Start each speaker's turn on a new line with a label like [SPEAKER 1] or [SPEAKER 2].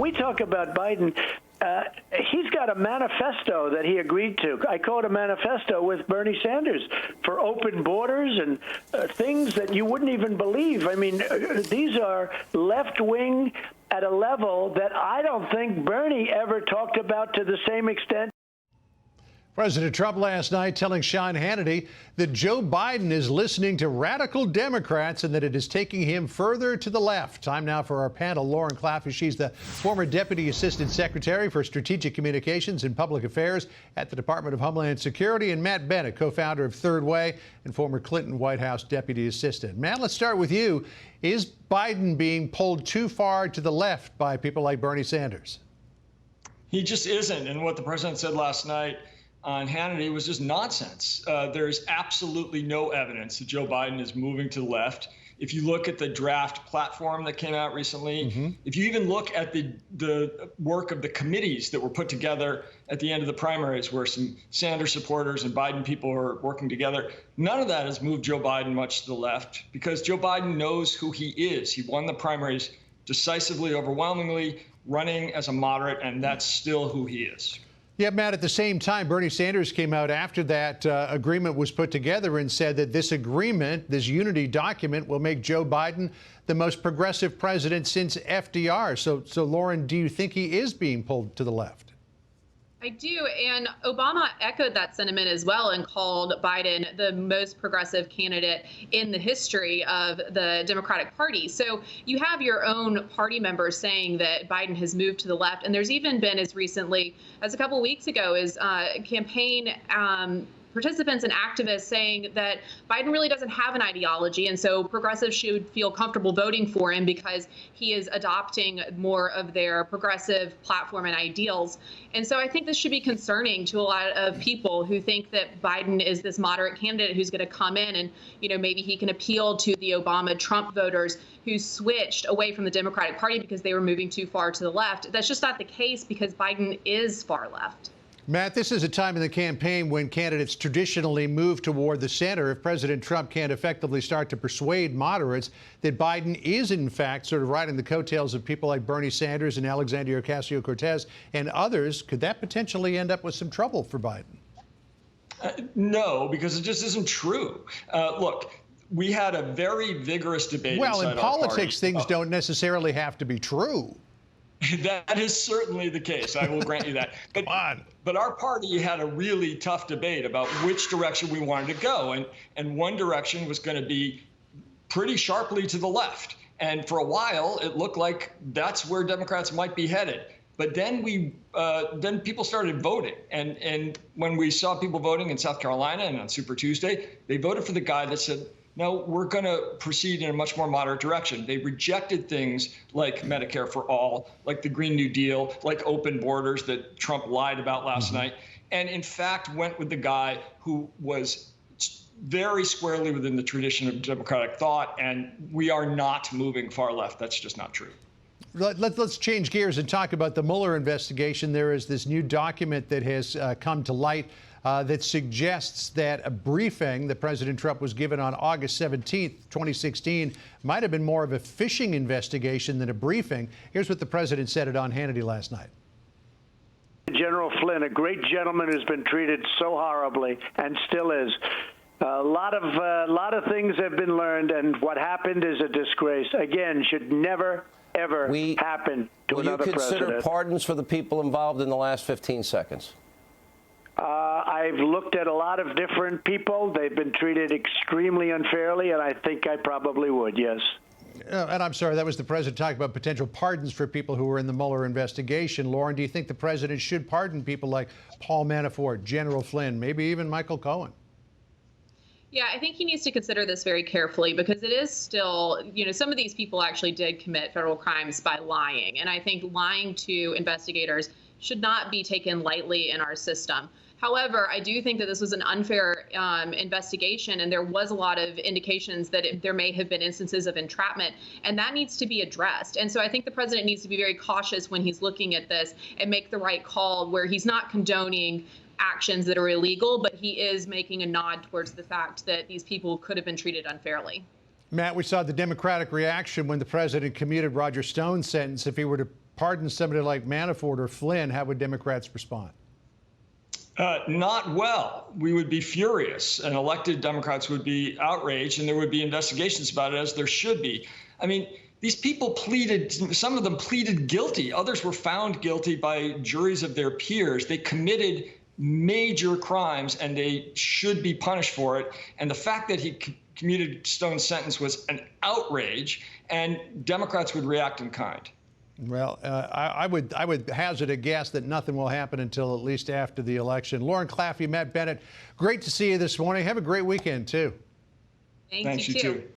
[SPEAKER 1] we talk about Biden, he's got a manifesto that he agreed to. I call it a manifesto with Bernie Sanders for open borders and things that you wouldn't even believe. I mean, these are left-wing at a level that I don't think Bernie ever talked about to the same extent.
[SPEAKER 2] President Trump last night telling Sean Hannity that Joe Biden is listening to radical Democrats and that it is taking him further to the left. Time now for our panel. Lauren Claffey, she's the former Deputy Assistant Secretary for Strategic Communications and Public Affairs at the Department of Homeland Security, and Matt Bennett, co-founder of Third Way and former Clinton White House Deputy Assistant. Matt, let's start with you. Is Biden being pulled too far to the left by people like Bernie Sanders?
[SPEAKER 3] He just isn't. And what the president said last night on Hannity was just nonsense. There's absolutely no evidence that Joe Biden is moving to the left. If you look at the draft platform that came out recently, if you even look at the work of the committees that were put together at the end of the primaries, where some Sanders supporters and Biden people are working together, none of that has moved Joe Biden much to the left, because Joe Biden knows who he is. He won the primaries decisively, overwhelmingly, running as a moderate, and that's still who he is.
[SPEAKER 2] Yeah, Matt, at the same time, Bernie Sanders came out after that agreement was put together and said that this agreement, this unity document, will make Joe Biden the most progressive president since FDR. So Lauren, do you think he is being pulled to the left?
[SPEAKER 4] I do, and Obama echoed that sentiment as well and called Biden the most progressive candidate in the history of the Democratic Party. So you have your own party members saying that Biden has moved to the left, and there's even been as recently as a couple of weeks ago is campaign participants and activists saying that Biden really doesn't have an ideology, and so progressives should feel comfortable voting for him because he is adopting more of their progressive platform and ideals. And so I think this should be concerning to a lot of people who think that Biden is this moderate candidate who's going to come in and, you know, maybe he can appeal to the Obama-Trump voters who switched away from the Democratic Party because they were moving too far to the left. That's just not the case because Biden is far left.
[SPEAKER 2] Matt, this is a time in the campaign when candidates traditionally move toward the center. If President Trump can't effectively start to persuade moderates that Biden is, in fact, sort of riding the coattails of people like Bernie Sanders and Alexandria Ocasio-Cortez and others, could that potentially end up with some trouble for Biden?
[SPEAKER 3] No, because it just isn't true. Look, we had a very vigorous debate.
[SPEAKER 2] Well, in politics, things don't necessarily have to be true.
[SPEAKER 3] That is certainly the case. I will grant you that. But,
[SPEAKER 2] Come on.
[SPEAKER 3] But our party had a really tough debate about which direction we wanted to go. And one direction was going to be pretty sharply to the left. And for a while, it looked like that's where Democrats might be headed. But then then people started voting. And when we saw people voting in South Carolina and on Super Tuesday, they voted for the guy that said, no, we're going to proceed in a much more moderate direction. They rejected things like Medicare for all, like the Green New Deal, like open borders that Trump lied about last night, and in fact went with the guy who was very squarely within the tradition of Democratic thought, and we are not moving far left. That's just not true.
[SPEAKER 2] Let's change gears and talk about the Mueller investigation. There is this new document that has come to light that suggests that a briefing that President Trump was given on August 17th, 2016, might have been more of a fishing investigation than a briefing. Here's what the president said on Hannity last night.
[SPEAKER 1] General Flynn, a great gentleman who's been treated so horribly and still is. A lot of things have been learned, and what happened is a disgrace. Again, should never, ever happen to another president.
[SPEAKER 5] Will you consider pardons for the people involved in the last 15 seconds?
[SPEAKER 1] I've looked at a lot of different people. They've been treated extremely unfairly, and I think I probably would, yes.
[SPEAKER 2] And I'm sorry, that was the president talking about potential pardons for people who were in the Mueller investigation. Lauren, do you think the president should pardon people like Paul Manafort, General Flynn, maybe even Michael Cohen?
[SPEAKER 4] Yeah, I think he needs to consider this very carefully because it is still, you know, some of these people actually did commit federal crimes by lying. And I think lying to investigators should not be taken lightly in our system. However, I do think that this was an unfair investigation, and there was a lot of indications that there may have been instances of entrapment, and that needs to be addressed. And so I think the president needs to be very cautious when he's looking at this and make the right call where he's not condoning actions that are illegal, but he is making a nod towards the fact that these people could have been treated unfairly.
[SPEAKER 2] Matt, we saw the Democratic reaction when the president commuted Roger Stone's sentence. If he were to pardon somebody like Manafort or Flynn, how would Democrats respond?
[SPEAKER 3] Not well. We would be furious, and elected Democrats would be outraged, and there would be investigations about it, as there should be. I mean, these people pleaded, some of them pleaded guilty. Others were found guilty by juries of their peers. They committed major crimes, and they should be punished for it. And the fact that he commuted Stone's sentence was an outrage, and Democrats would react in kind.
[SPEAKER 2] Well, I would hazard a guess that nothing will happen until at least after the election. Lauren Claffey, Matt Bennett, great to see you this morning. Have a great weekend, too.
[SPEAKER 4] Thanks, you too.